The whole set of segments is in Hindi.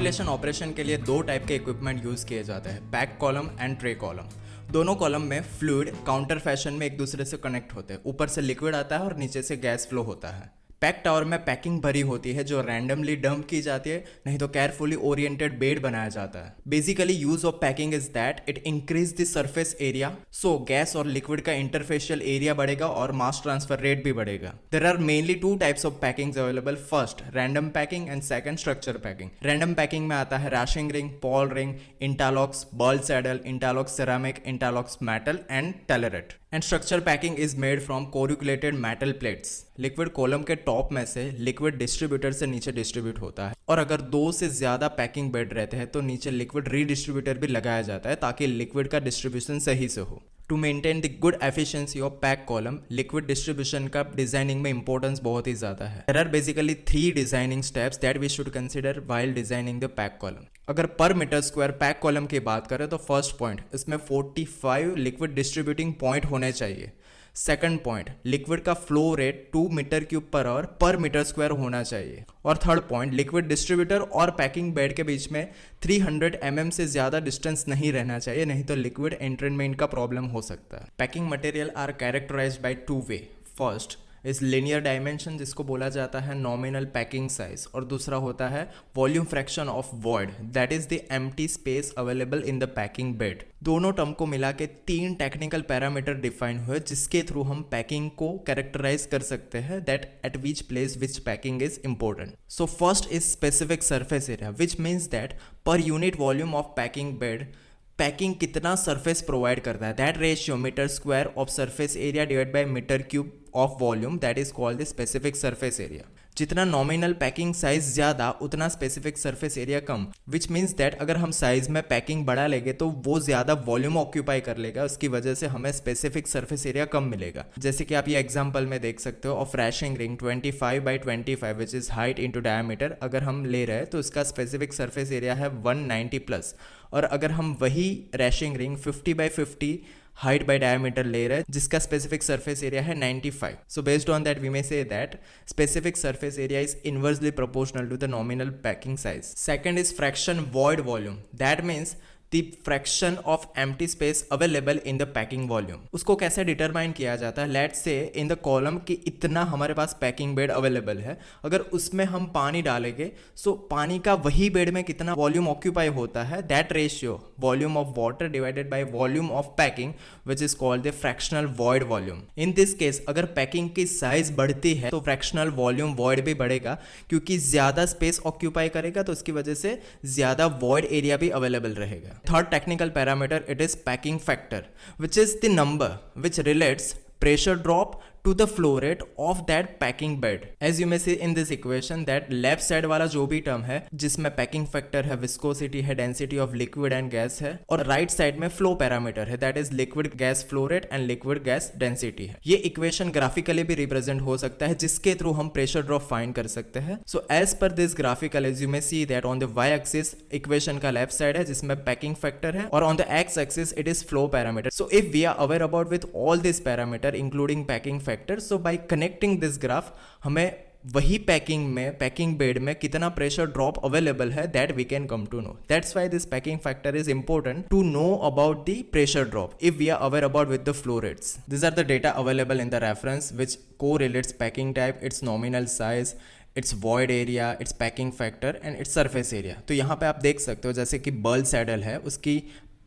डिस्टिलेशन ऑपरेशन के लिए दो टाइप के इक्विपमेंट यूज किए जाते हैं, pack column and tray column. दोनों कॉलम में फ्लूइड काउंटर फैशन में एक दूसरे से कनेक्ट होते हैं। ऊपर से लिक्विड आता है और नीचे से गैस फ्लो होता है। पैक टावर में पैकिंग भरी होती है जो रैंडमली डंप की जाती है, नहीं तो केयरफुली ओरिएंटेड बेड बनाया जाता है। Basically use of packing is that it increase the surface area, so gas और लिक्विड का इंटरफेशियल एरिया बढ़ेगा और मास ट्रांसफर रेट भी बढ़ेगा। There are mainly two types of packing available, first random packing and second structure packing. Random packing में आता है Raschig ring, Pall ring, Intalox, ball saddle, Intalox ceramic, Intalox metal and tellerette. And structure packing is made from corrugated metal plates. Liquid column के टॉप में से लिक्विड डिस्ट्रीब्यूटर से नीचे डिस्ट्रीब्यूट होता है, और अगर दो से ज्यादा पैकिंग बेड रहते हैं तो नीचे लिक्विड रीडिस्ट्रीब्यूटर भी लगाया जाता है ताकि लिक्विड का डिस्ट्रीब्यूशन सही से हो। To maintain the good efficiency of pack column, liquid distribution का डिजाइनिंग में इंपॉर्टेंस बहुत ही ज्यादा है। There are basically 3 designing steps that we should consider while designing the pack column. अगर पर मीटर स्क्वायर पैक कॉलम की बात करें तो फर्स्ट पॉइंट, इसमें 45 लिक्विड डिस्ट्रीब्यूटिंग पॉइंट होने चाहिए। सेकंड पॉइंट, लिक्विड का flow rate 2 metre cube per hour per metre square होना चाहिए। और थर्ड पॉइंट, लिक्विड डिस्ट्रीब्यूटर और पैकिंग बेड के बीच में 300 mm से ज्यादा डिस्टेंस नहीं रहना चाहिए, नहीं तो लिक्विड एंट्रेनमेंट का प्रॉब्लम हो सकता है। Packing material are characterised by 2 way. First is linear dimension जिसको बोला जाता है नॉमिनल पैकिंग साइज, और दूसरा होता है volume fraction of void, that is the empty space available in the packing bed. दोनों टर्म को मिला के 3 टेक्निकल पैरामीटर डिफाइन हुए जिसके थ्रू हम पैकिंग को कैरेक्टराइज कर सकते हैं, that at which place which packing is important. So first is specific surface area, which means that per unit volume of packing bed packing कितना सरफेस प्रोवाइड करता है, that ratio metre square of surface area divide by metre cube of volume, that is called the specific surface area. जितना नॉमिनल पैकिंग साइज ज्यादा उतना स्पेसिफिक सरफेस एरिया कम, विच मीन्स दैट अगर हम साइज में पैकिंग बढ़ा लेंगे तो वो ज्यादा वॉल्यूम ऑक्यूपाई कर लेगा, उसकी वजह से हमें स्पेसिफिक सरफेस एरिया कम मिलेगा। जैसे कि आप ये एग्जांपल में देख सकते हो of Raschig ring 25 by 25 which is height into diameter, अगर हम ले रहे हैं तो इसका स्पेसिफिक सरफेस एरिया है 190 प्लस। और अगर हम वही Raschig ring 50 by 50 height by diameter ले रहे हैं जिसका स्पेसिफिक सरफेस एरिया है 95। So based on that we may say that specific surface area is inversely proportional to the nominal packing size. Second is fraction void volume, that means the fraction of empty space available in the packing volume। उसको कैसे डिटरमाइन किया जाता है, let's say in the column कि इतना हमारे पास पैकिंग बेड अवेलेबल है, अगर उसमें हम पानी डालेंगे सो पानी का वही बेड में कितना वॉल्यूम ऑक्यूपाई होता है, that ratio volume of water divided by volume of packing which is called the fractional void volume. In this case अगर पैकिंग की साइज बढ़ती है तो फ्रैक्शनल वॉल्यूम वॉइड भी बढ़ेगा, क्योंकि ज्यादा स्पेस ऑक्यूपाई करेगा तो उसकी वजह से ज्यादा वॉइड एरिया भी अवेलेबल रहेगा। Third technical parameter, it is packing factor, which is the number which relates pressure drop to the flow rate of that packing bed। As you may see in this equation that left side वाला जो भी टर्म है जिसमें पैकिंग फैक्टर है, विस्कोसिटी है, density of liquid and gas है, और राइट साइड में फ्लो पैरामीटर है, that is liquid gas flow rate and liquid gas density है। ये इक्वेशन ग्राफिकली भी रिप्रेजेंट हो सकता है जिसके थ्रू हम प्रेशर ड्रॉप फाइंड कर सकते हैं। So as per this graphical as you may see that on the Y axis equation का लेफ्ट साइड है जिसमें पैकिंग फैक्टर है, और on the X axis it is flow parameter. So if we are aware about with all this parameter including packing factor, so by connecting this graph हमें वही पैकिंग में पैकिंग बेड में कितना प्रेशर ड्रॉप अवेलेबल है that we can come to know. That's why this packing factor is important to know about the pressure drop if we are aware about with the flow rates. This are the data available in the reference which correlates packing type, its nominal size, its void area, its packing factor and its surface area. तो यहाँ पे आप देख सकते हो जैसे कि बॉल सैडल है, उसकी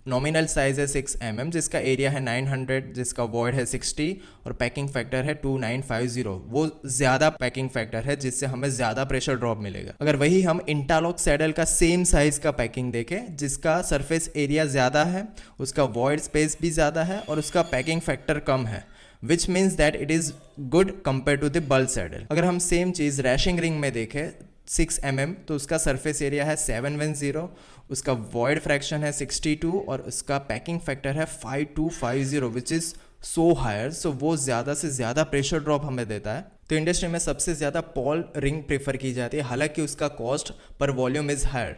नॉमिनल साइज है 6 mm, जिसका एरिया है 900, जिसका वॉइड है 60 और पैकिंग फैक्टर है 2950। वो ज्यादा पैकिंग फैक्टर है जिससे हमें ज्यादा प्रेशर ड्रॉप मिलेगा। अगर वही हम इंटरलॉक सैडल का सेम साइज का पैकिंग देखें जिसका सरफेस एरिया ज्यादा है, उसका वॉइड स्पेस भी ज्यादा है और उसका पैकिंग फैक्टर कम है, which means that it is good compare to the bulk saddle. अगर हम सेम चीज रैशिंग रिंग में देखें 6 mm, तो उसका सरफेस एरिया है 710, उसका वॉइड फ्रैक्शन है 62 और उसका पैकिंग फैक्टर है 5250 विच इज सो हायर। सो वो ज़्यादा से ज़्यादा प्रेशर ड्रॉप हमें देता है। तो इंडस्ट्री में सबसे ज़्यादा पॉल रिंग प्रेफर की जाती है, हालांकि उसका cost per volume is higher,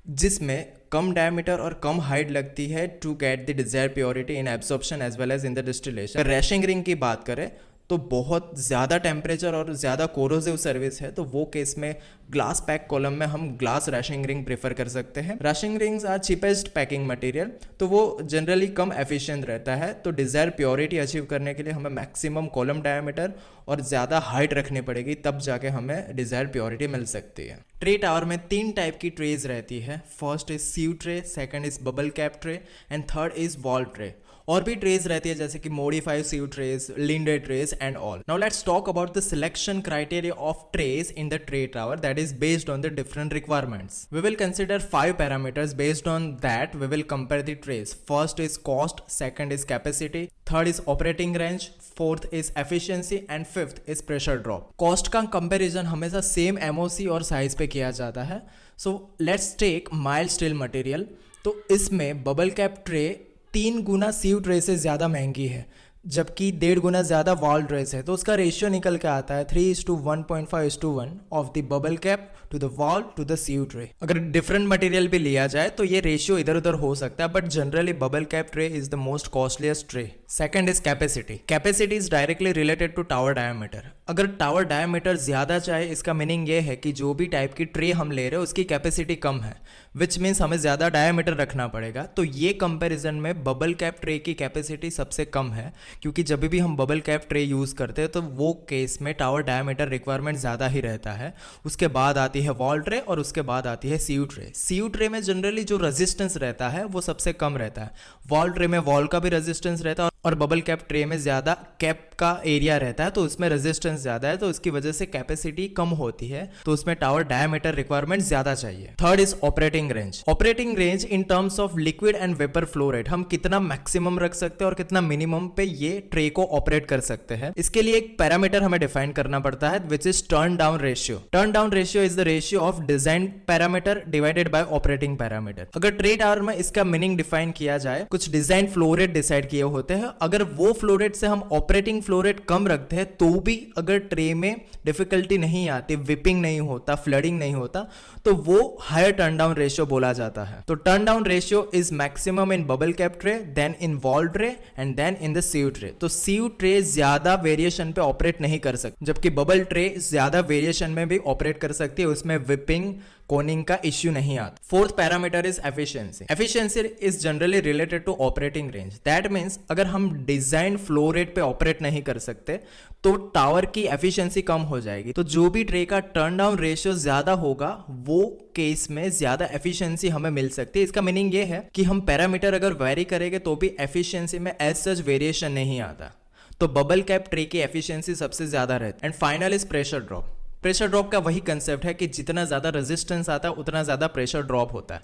जिसमें कम डायमीटर और कम हाइट लगती है to get the desire purity in absorption as well as in the distillation. Raschig ring की बात करें तो बहुत ज़्यादा टेम्परेचर और ज़्यादा कोरोसिव सर्विस है, तो वो केस में ग्लास पैक कॉलम में हम ग्लास रैशिंग रिंग प्रेफर कर सकते हैं। Raschig rings are cheapest packing material, तो वो जनरली कम एफिशिएंट रहता है। तो डिज़ायर प्योरिटी अचीव करने के लिए हमें मैक्सिमम कॉलम डायमीटर और ज़्यादा हाइट रखनी पड़ेगी, तब जाके हमें डिज़ायर प्योरिटी मिल सकती है। ट्रे टावर में 3 टाइप की ट्रेज रहती है। First is sieve tray, second is bubble cap tray and third is valve tray. और भी ट्रेज रहती है जैसे कि modified sieve trays, Linde trays and all. Now let's talk about the selection criteria of trays in the tray tower that is based on the different requirements. We will consider 5 parameters based on that we will compare the trays. First is cost, second is capacity, third is operating range, fourth is efficiency and fifth is pressure drop. Cost का कंपैरिजन हमेशा सेम एमओसी और साइज पे किया जाता है। So let's take mild steel material. तो इसमें बबल कैप ट्रे 3 गुना सीव ट्रे से ज़्यादा महंगी है, जबकि 1.5 गुना ज़्यादा वॉल ट्रेस है। तो उसका रेशियो निकल के आता है 3:1.5:1 of the bubble cap to the valve to the sieve tray. अगर डिफरेंट मटेरियल भी लिया जाए तो ये रेशियो इधर उधर हो सकता है, but generally bubble cap tray is the most costliest tray. Second is capacity. Capacity is directly related to tower diameter. अगर टावर डायमीटर ज़्यादा चाहे, इसका मीनिंग ये है कि जो भी टाइप की ट्रे हम ले रहे हैं उसकी कैपेसिटी कम है, विच मीन्स हमें ज़्यादा डायमीटर रखना पड़ेगा। तो ये कंपैरिजन में बबल कैप ट्रे की कैपेसिटी सबसे कम है, क्योंकि जब भी हम बबल कैप ट्रे यूज़ करते हैं तो वो केस में टावर डायमीटर रिक्वायरमेंट ज़्यादा ही रहता है। उसके बाद आती है वॉल ट्रे और उसके बाद आती है सीव ट्रे। सीव ट्रे में जनरली जो रेजिस्टेंस रहता है वो सबसे कम रहता है। वॉल ट्रे में वॉल का भी रेजिस्टेंस रहता है और बबल कैप ट्रे में ज़्यादा कैप का एरिया रहता है, तो उसमें रेजिस्टेंस ज़्यादा है, तो उसकी वजह से कैपेसिटी कम होती है, तो उसमें टावर डायमीटर रिक्वायरमेंट ज़्यादा चाहिए। Third is operating range. Operating range in terms of liquid and vapour flow rate, हम कितना मैक्सिमम रख सकते हैं और कितना मिनिमम पे ये ट्रे को ऑपरेट कर सकते हैं। इसके लिए एक पैरामीटर हमें डिफाइन करना पड़ता है, which is turn down ratio. Turn down ratio is the ratio of design parameter divided by operating parameter. अगर ट्रे टावर में इसका मीनिंग डिफाइन किया जाए, कुछ डिजाइन फ्लो रेट डिसाइड किए होते हैं, अगर वो फ्लो रेट से हम ऑपरेटिंग फ्लो रेट कम रखते हैं तो भी अगर ट्रे में डिफिकल्टी नहीं आती, विपिंग नहीं होता, फ्लडिंग नहीं होता, तो वो हायर टर्न डाउन रेशियो बोला जाता है। तो turn down ratio is maximum in bubble cap tray, then in valve tray and then in the sieve tray. तो सीव ट्रे ज्यादा वेरिएशन पे ऑपरेट नहीं कर सकती, जबकि बबल ट्रे ज्यादा वेरिएशन में भी ऑपरेट कर सकती है, उसमें विपिंग कोनिंग का इश्यू नहीं आता। Fourth parameter is efficiency. Efficiency is generally related to operating range. That means अगर हम डिजाइन फ्लो रेट पे ऑपरेट नहीं कर सकते तो टावर की एफिशिएंसी कम हो जाएगी। तो जो भी ट्रे का टर्न डाउन रेशियो ज्यादा होगा वो केस में ज्यादा एफिशिएंसी हमें मिल सकती है। इसका मीनिंग ये है कि हम पैरामीटर अगर वेरी करेंगे तो भी एफिशिएंसी में एज सच वेरिएशन नहीं आता। तो बबल कैप ट्रे की एफिशिएंसी सबसे ज्यादा रहती है। And final is pressure drop. Pressure drop का वही कंसेप्ट है कि जितना ज़्यादा रेजिस्टेंस आता है उतना ज़्यादा प्रेशर ड्रॉप होता है।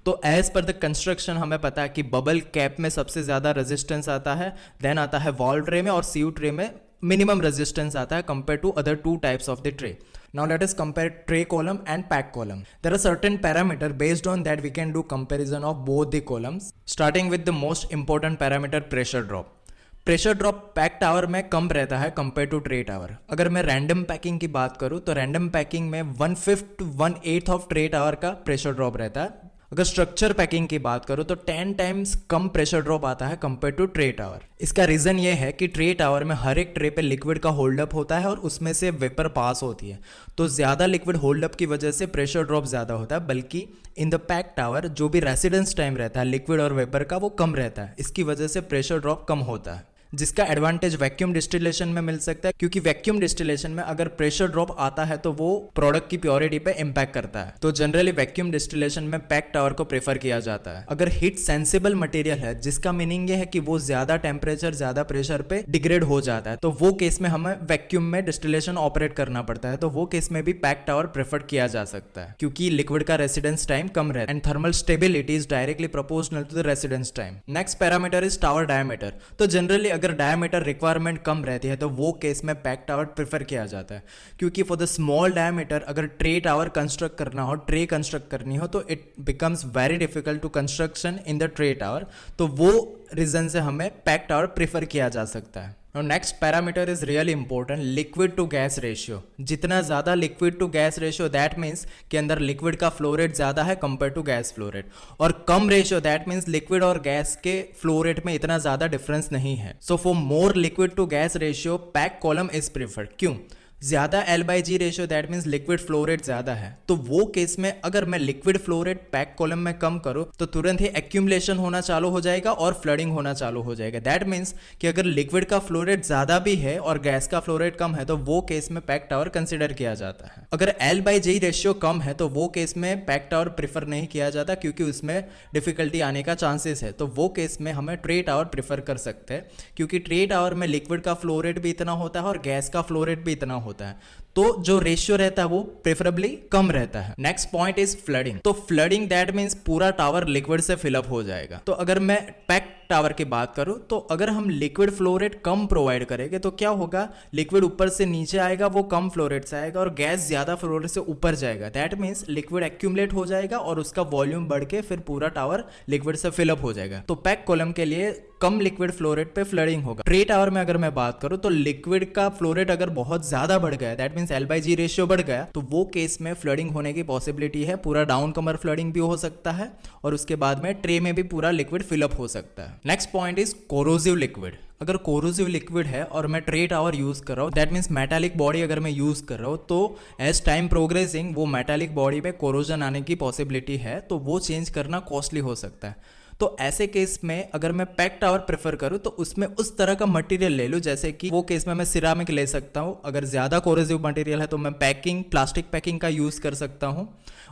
तो एज पर द कंस्ट्रक्शन हमें पता है कि बबल कैप में सबसे ज़्यादा रेजिस्टेंस आता है, देन आता है वॉल ट्रे में, और सीव ट्रे में मिनिमम रेजिस्टेंस आता है compare to other 2 types of the tray. Now let us compare tray column and pack column. There are certain parameter based on that we can do comparison of both the columns. Starting with the most important parameter, pressure drop. Pressure drop pack tower में कम रहता है कंपेयर टू ट्रे टावर। अगर मैं रैंडम पैकिंग की बात करूं तो रैंडम पैकिंग में 1/5 to 1/8 ऑफ ट्रे टावर का प्रेशर ड्रॉप रहता है। अगर स्ट्रक्चर पैकिंग की बात करूं तो 10 टाइम्स कम प्रेशर ड्रॉप आता है कंपेयर टू ट्रे टावर। इसका रीजन ये है कि ट्रे टावर में हर एक ट्रे पे लिक्विड का होल्ड अप होता है और उसमें से वेपर पास होती है, तो ज़्यादा लिक्विड होल्ड अप की वजह से प्रेशर ड्रॉप ज़्यादा होता है। बल्कि इन द पैक टावर जो भी रेसिडेंस टाइम रहता है लिक्विड और वेपर का वो कम रहता है, इसकी वजह से प्रेशर ड्रॉप कम होता है, जिसका एडवांटेज वैक्यूम डिस्टिलेशन में मिल सकता है, क्योंकि वैक्यूम डिस्टिलेशन में अगर प्रेशर ड्रॉप आता है तो वो प्रोडक्ट की प्योरिटी पे इम्पैक्ट करता है। तो जनरली वैक्यूम डिस्टिलेशन में पैक टावर को प्रेफर किया जाता है। अगर हीट सेंसिबल मटेरियल है, जिसका मीनिंग ये है कि वो ज्यादा टेम्परेचर ज्यादा प्रेशर पे डिग्रेड हो जाता है, तो वो केस में हमें वैक्यूम में डिस्टिलेशन ऑपरेट करना पड़ता है। तो वो केस में भी पैक टावर प्रेफर किया जा सकता है, क्योंकि लिक्विड का रेसिडेंस टाइम कम रहता है and thermal stability is directly proportional to the residence time. Next parameter is tower diameter. तो जनरली अगर डायमीटर रिक्वायरमेंट कम रहती है तो वो केस में पैक टावर प्रेफर किया जाता है, क्योंकि फॉर द स्मॉल डायमीटर अगर ट्रे टावर कंस्ट्रक्ट करना हो, ट्रे कंस्ट्रक्ट करनी हो, तो it becomes very difficult to construction in the tray tower. तो वो रीजन से हमें पैक टावर प्रेफर किया जा सकता है। Next parameter is really important, liquid to gas ratio. जितना ज़्यादा liquid to gas ratio that means कि अंदर लिक्विड का फ्लो रेट ज़्यादा है compare to gas flow rate, और कम रेशियो दैट मीन्स लिक्विड और गैस के फ्लो रेट में इतना ज़्यादा डिफरेंस नहीं है। So for more liquid to gas ratio pack column is preferred. क्यों? ज़्यादा L/G ratio that means liquid flow rate ज़्यादा है, तो वो केस में अगर मैं liquid flow rate pack column में कम करूँ तो तुरंत ही एक्यूमुलेशन होना चालू हो जाएगा और फ्लडिंग होना चालू हो जाएगा। दैट मीन्स कि अगर लिक्विड का फ्लो रेट ज़्यादा भी है और गैस का फ्लो रेट कम है तो वो केस में पैक टावर कंसिडर किया जाता है। अगर L/G रेशियो कम है तो वो केस में पैक टावर प्रीफर नहीं किया जाता क्योंकि उसमें डिफिकल्टी आने का चांसेस है। तो वो केस में हमें ट्रे टावर प्रीफर कर सकते हैं क्योंकि ट्रे टावर में लिक्विड का फ्लो रेट भी इतना होता है और गैस का फ्लो रेट भी इतना होता है, तो जो रेशियो रहता है वो प्रेफरेबली कम रहता है। Next point is flooding. तो फ्लडिंग दैट मीन्स पूरा टावर लिक्विड से फिलअप हो जाएगा। तो अगर मैं पैक टावर की बात करूं तो अगर हम लिक्विड फ्लो रेट कम प्रोवाइड करेंगे तो क्या होगा, लिक्विड ऊपर से नीचे आएगा वो कम फ्लो रेट से आएगा और गैस ज्यादा फ्लो रेट से ऊपर जाएगा। दैट मीन्स लिक्विड एक्यूमुलेट हो जाएगा और उसका वॉल्यूम बढ़ के फिर पूरा टावर लिक्विड से फिलअप हो जाएगा। तो पैक कॉलम के लिए कम लिक्विड फ्लो रेट पे फ्लडिंग होगा। ट्रे टावर में अगर मैं बात करूं तो लिक्विड का फ्लो रेट अगर बहुत ज्यादा बढ़ गया दैट मीन्स L/G रेशियो बढ़ गया तो वो केस में फ्लडिंग होने की पॉसिबिलिटी है। पूरा डाउन कमर फ्लडिंग भी हो सकता है और उसके बाद में ट्रे में भी पूरा लिक्विड फिलअप हो सकता है। Next point is corrosive liquid. अगर कोरोसिव लिक्विड है और मैं ट्रे टावर यूज कर रहा हूँ दैट मीन्स मेटालिक बॉडी अगर मैं यूज कर रहा हूँ तो एज टाइम प्रोग्रेसिंग वो मेटालिक बॉडी पे कोरोजन आने की पॉसिबिलिटी है, तो वो चेंज करना कॉस्टली हो सकता है। तो ऐसे केस में अगर मैं पैक टावर प्रेफर करूं तो उसमें उस तरह का मटेरियल ले लूं, जैसे कि वो केस में मैं सिरामिक ले सकता हूं। अगर ज़्यादा कोरोसिव मटेरियल है तो मैं प्लास्टिक पैकिंग का यूज़ कर सकता हूं,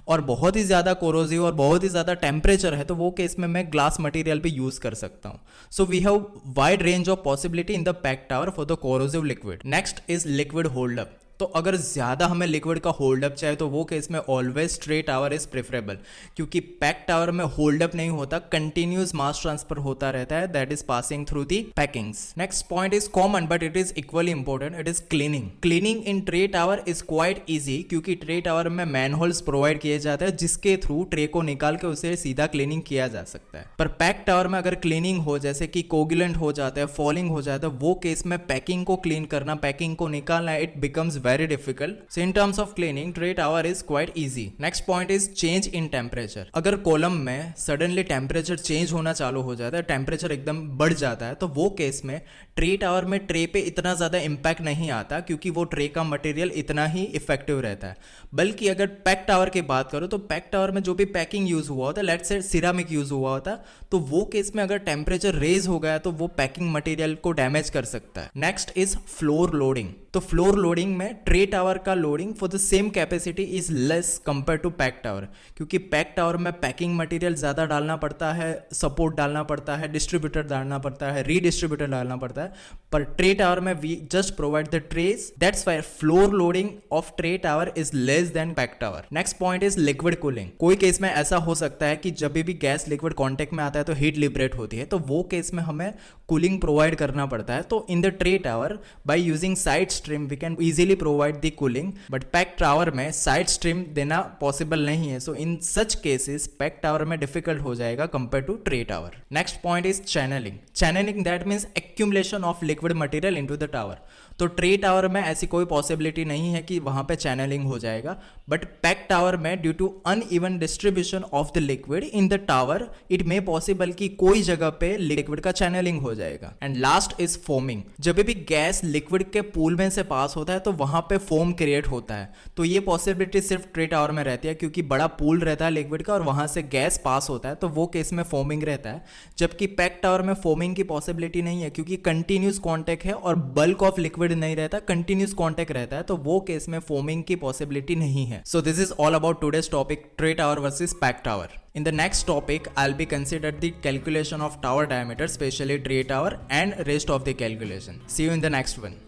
और बहुत ही ज़्यादा कोरोसिव और बहुत ही ज़्यादा टेम्परेचर है तो वो केस में मैं ग्लास मटेरियल भी यूज़ कर सकता हूं। So we have wide range of possibility in the pack tower for the corrosive liquid. Next is liquid holdup. तो अगर ज़्यादा हमें लिक्विड का होल्डअप चाहिए तो वो केस में always tray tower is preferable, क्योंकि पैक टावर में होल्डअप नहीं होता, कंटिन्यूस मास ट्रांसफर होता रहता है that is passing through the packings. Next point is common but it is equally important, it is cleaning. Cleaning in tray tower is quite easy क्योंकि ट्रे टावर में मैनहोल्स प्रोवाइड किए जाते हैं जिसके थ्रू ट्रे को निकाल के उसे सीधा क्लीनिंग किया जा सकता है। पर पैक टावर में अगर क्लीनिंग हो जैसे कि कोगुलेंट हो जाता है, फॉलिंग हो जाता है, वो केस में पैकिंग को क्लीन करना, पैकिंग को निकालना it becomes very difficult. So in terms of cleaning, tray tower is quite easy. Next point is change in temperature. अगर कॉलम में सडनली टेम्परेचर चेंज होना चालू हो जाता है, टेम्परेचर एकदम बढ़ जाता है, तो वो केस में ट्रे टावर में ट्रे पे इतना ज़्यादा इम्पैक्ट नहीं आता क्योंकि वो ट्रे का मटेरियल इतना ही इफेक्टिव रहता है। बल्कि अगर पैक टावर की बात करो तो पैक टावर में जो भी पैकिंग यूज हुआ होता है, लेट्स से सिरामिक यूज हुआ होता, तो वो केस में अगर टेम्परेचर रेज हो गया तो वो पैकिंग मटेरियल को डैमेज कर सकता है। Next is floor loading. तो फ्लोर लोडिंग में ट्रे टावर का loading for the same capacity is less compare to pack tower, क्योंकि पैक टावर में पैकिंग मटेरियल ज़्यादा डालना पड़ता है, सपोर्ट डालना पड़ता है, डिस्ट्रीब्यूटर डालना पड़ता है, रीडिस्ट्रीब्यूटर डालना पड़ता है। पर ट्रे टावर में we just provide the trays, that's why floor loading of tray tower is less than pack tower. Next point is liquid cooling. कोई केस में ऐसा हो सकता है कि जब भी गैस लिक्विड कॉन्टेक्ट में आता है तो हीट लिबरेट होती है, तो वो केस में हमें कूलिंग प्रोवाइड करना पड़ता है। तो in the tray tower by using side stream we can easily provide the cooling, but pack tower में साइड स्ट्रीम देना पॉसिबल नहीं है। So in such cases pack tower में डिफिकल्ट हो जाएगा compare to tray tower. Next point is channelling. Channelling that means accumulation of liquid material into the tower. तो ट्रे टावर में ऐसी कोई पॉसिबिलिटी नहीं है कि वहां पे चैनलिंग हो जाएगा, बट पैक टावर में due to uneven distribution of the liquid in the tower it may possible कि कोई जगह पे लिक्विड का चैनलिंग हो जाएगा। And last is foaming. जब भी गैस लिक्विड के पूल में से पास होता है तो वहां पे फोम क्रिएट होता है, तो ये पॉसिबिलिटी सिर्फ ट्रे टावर में रहती है क्योंकि बड़ा पूल रहता है लिक्विड का और वहां से गैस पास होता है, तो वो केस में फोमिंग रहता है। जबकि पैक टावर में फोमिंग की पॉसिबिलिटी नहीं है क्योंकि कंटिन्यूस कॉन्टेक्ट है और बल्क ऑफ लिक्विड नहीं रहता, कंटिन्यूस कॉन्टेक्ट रहता है, तो वो केस में फोमिंग की पॉसिबिलिटी नहीं है। So this is all about today's topic, tray tower versus pack tower. In the next topic, I'll be considered the calculation of tower diameter, especially tray tower, and rest of the calculation. See you in the next one.